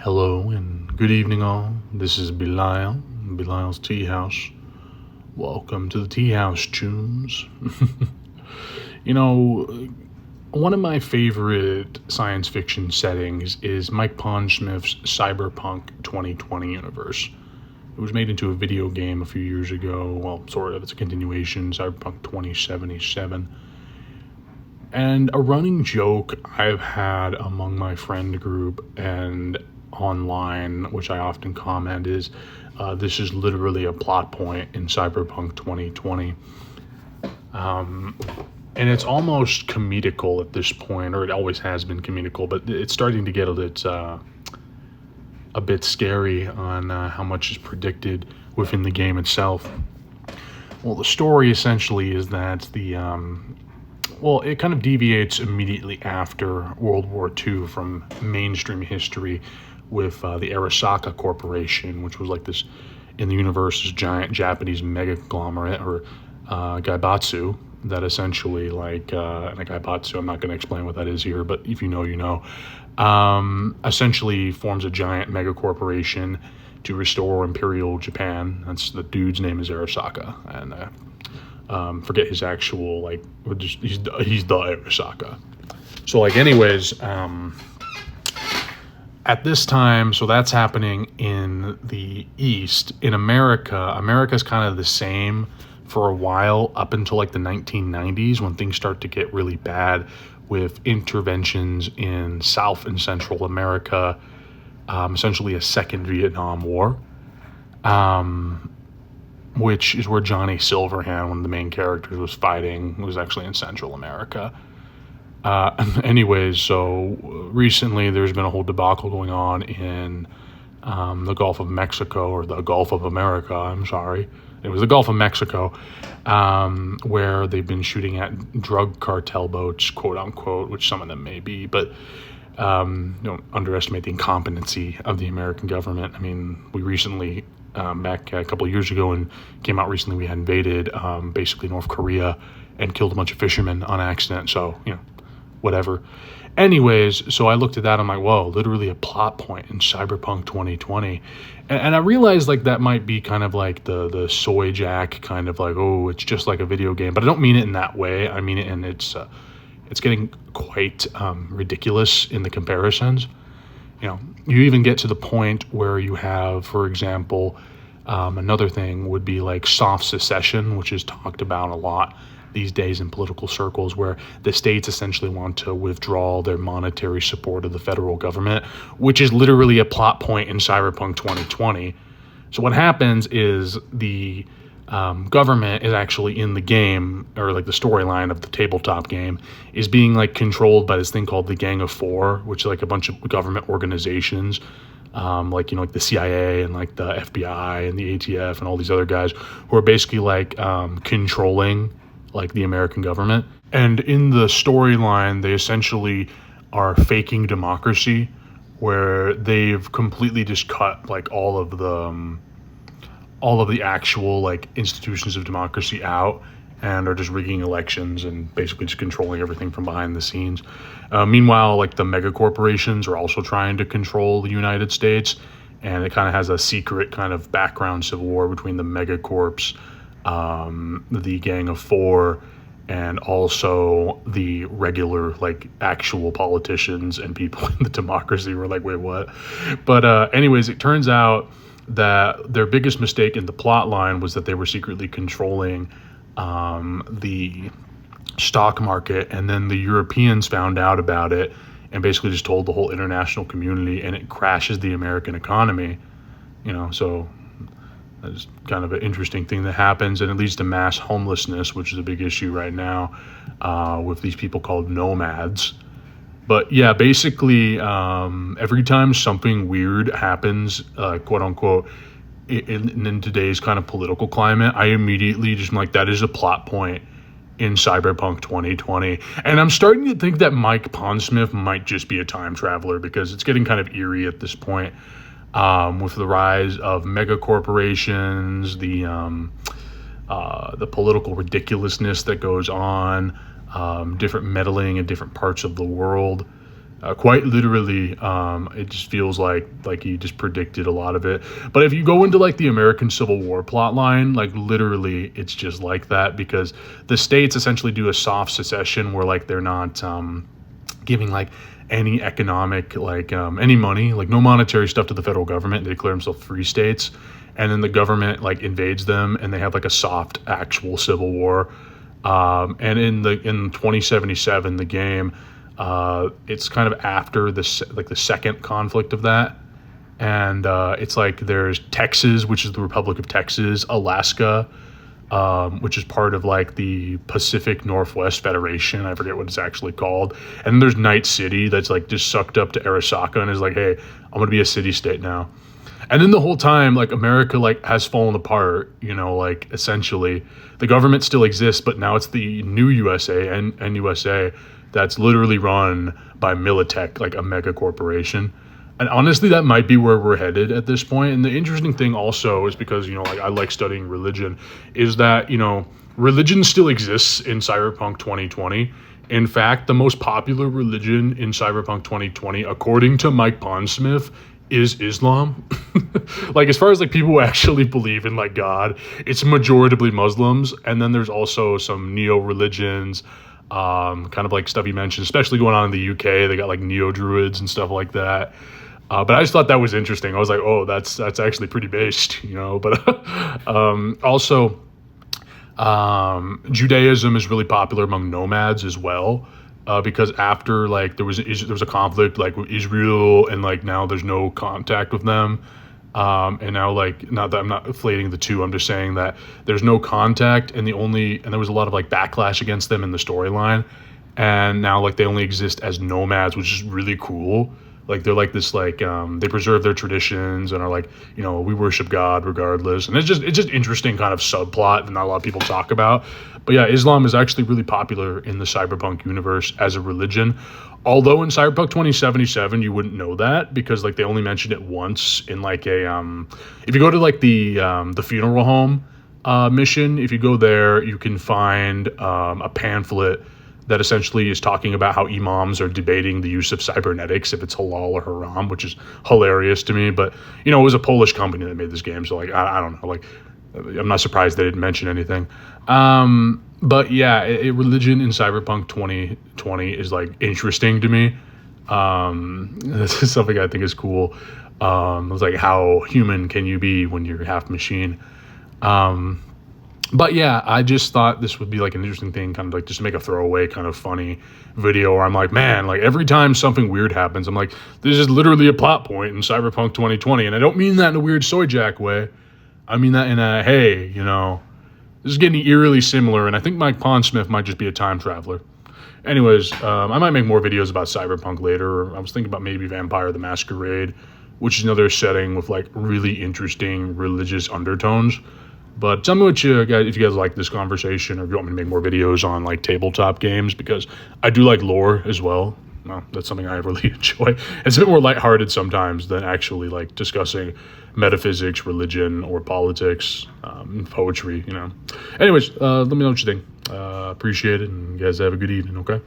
Hello and good evening, all. This is Belial's Tea House. Welcome to the Tea House Tunes. you know, One of my favorite science fiction settings is Mike Pondsmith's Cyberpunk 2020 universe. It was made into a video game a few years ago. Well, sort of. It's a continuation, Cyberpunk 2077. And a running joke I've had among my friend group and online, which I often comment, is this is literally a plot point in Cyberpunk 2020. And it's almost comedical at this point, or it always has been comedical, but it's starting to get a bit scary on how much is predicted within the game itself. Well, the story essentially is that it kind of deviates immediately after World War II from mainstream history with the Arasaka Corporation, which was like this, in the universe, this giant Japanese mega conglomerate, or Gaibatsu, that essentially, and a Gaibatsu, I'm not going to explain what that is here, but if you know, you know, essentially forms a giant mega corporation to restore Imperial Japan. That's the dude's name is Arasaka, and forget his actual, he's the Arasaka. So, anyways, at this time, so that's happening in the East. In America's kind of the same for a while up until the 1990s, when things start to get really bad with interventions in South and Central America, essentially a second Vietnam War, which is where Johnny Silverhand, one of the main characters, was fighting. It was actually in Central America. Anyways, so recently there's been a whole debacle going on in the Gulf of Mexico, or the Gulf of America, I'm sorry. It was the Gulf of Mexico, where they've been shooting at drug cartel boats, quote unquote, which some of them may be, but don't underestimate the incompetency of the American government. I mean, we recently, back a couple of years ago, and came out recently, we had invaded basically North Korea and killed a bunch of fishermen on accident, so, whatever. Anyways, so I looked at that, I'm like, whoa, literally a plot point in Cyberpunk 2020. And I realized that might be kind of like the soy jack, kind of oh, it's just like a video game. But I don't mean it in that way. I mean it in it's getting quite ridiculous in the comparisons. You even get to the point where you have, for example, another thing would be soft secession, which is talked about a lot these days in political circles, where the states essentially want to withdraw their monetary support of the federal government, which is literally a plot point in Cyberpunk 2020. So what happens is the government is actually in the game, or the storyline of the tabletop game is being controlled by this thing called the Gang of Four, which is a bunch of government organizations, the CIA and the FBI and the ATF and all these other guys, who are basically controlling the American government. And in the storyline, they essentially are faking democracy, where they've completely just cut all of the actual institutions of democracy out, and are just rigging elections and basically just controlling everything from behind the scenes. Meanwhile, the mega corporations are also trying to control the United States, and it kind of has a secret kind of background civil war between the megacorps, the Gang of Four, and also the regular actual politicians and people in the democracy were wait, what? But anyways, it turns out that their biggest mistake in the plot line was that they were secretly controlling the stock market, and then the Europeans found out about it and basically just told the whole international community, and it crashes the American economy. So that's kind of an interesting thing that happens, and it leads to mass homelessness, which is a big issue right now with these people called nomads. But yeah, basically every time something weird happens, quote unquote, in today's kind of political climate, I immediately just that is a plot point in Cyberpunk 2020. And I'm starting to think that Mike Pondsmith might just be a time traveler, because it's getting kind of eerie at this point. With the rise of mega corporations, the political ridiculousness that goes on, different meddling in different parts of the world. Quite literally, it just feels like he just predicted a lot of it. But if you go into like the American Civil War plot line, like literally, it's just like that, because the states essentially do a soft secession where like they're not giving like any economic any money, like no monetary stuff to the federal government. They declare themselves free states, and then the government like invades them, and they have like a soft actual civil war. And in 2077, the game, it's kind of after the second conflict of that, and it's like there's Texas, which is the Republic of Texas, Alaska, which is part of like the Pacific Northwest Federation. I forget what it's actually called. And then there's Night City, that's like just sucked up to Arasaka and is like, hey, I'm gonna be a city state now. And then the whole time, like America like has fallen apart, like essentially the government still exists, but now it's the new USA and USA that's literally run by Militech, like a mega corporation. And honestly, that might be where we're headed at this point. And the interesting thing also is, because, like I like studying religion, is that, religion still exists in Cyberpunk 2020. In fact, the most popular religion in Cyberpunk 2020, according to Mike Pondsmith, is Islam. Like, as far as like people who actually believe in like God, it's majoritively Muslims. And then there's also some neo-religions, kind of like stuff you mentioned, especially going on in the UK. They got like neo-druids and stuff like that. But I just thought that was interesting. I was like, oh, that's actually pretty based, But also, Judaism is really popular among nomads as well, because after like there was a conflict like with Israel, and like now there's no contact with them. And now, like, not that I'm not inflating the two, I'm just saying that there's no contact, and there was a lot of like backlash against them in the storyline, and now like they only exist as nomads, which is really cool. Like they're like this, like they preserve their traditions and are like, we worship God regardless. And it's just interesting kind of subplot that not a lot of people talk about. But yeah, Islam is actually really popular in the Cyberpunk universe as a religion. Although in Cyberpunk 2077 you wouldn't know that, because like they only mentioned it once in like a if you go to like the funeral home mission, if you go there, you can find a pamphlet that essentially is talking about how imams are debating the use of cybernetics, if it's halal or haram, which is hilarious to me. But, it was a Polish company that made this game, so, like, I don't know. Like, I'm not surprised they didn't mention anything. But, yeah, religion in Cyberpunk 2020 is, like, interesting to me. This is something I think is cool. It's like, how human can you be when you're half machine? But yeah, I just thought this would be like an interesting thing, kind of like just to make a throwaway kind of funny video where I'm like, man, like every time something weird happens, I'm like, this is literally a plot point in Cyberpunk 2020. And I don't mean that in a weird soy jack way. I mean that in a, hey, this is getting eerily similar. And I think Mike Pondsmith might just be a time traveler. Anyways, I might make more videos about Cyberpunk later. I was thinking about maybe Vampire the Masquerade, which is another setting with like really interesting religious undertones. But tell me what you guys, if you guys like this conversation, or if you want me to make more videos on like tabletop games, because I do like lore as well. Well, that's something I really enjoy. It's a bit more lighthearted sometimes than actually like discussing metaphysics, religion, or politics, poetry, Anyways, let me know what you think. Appreciate it, and you guys have a good evening, okay?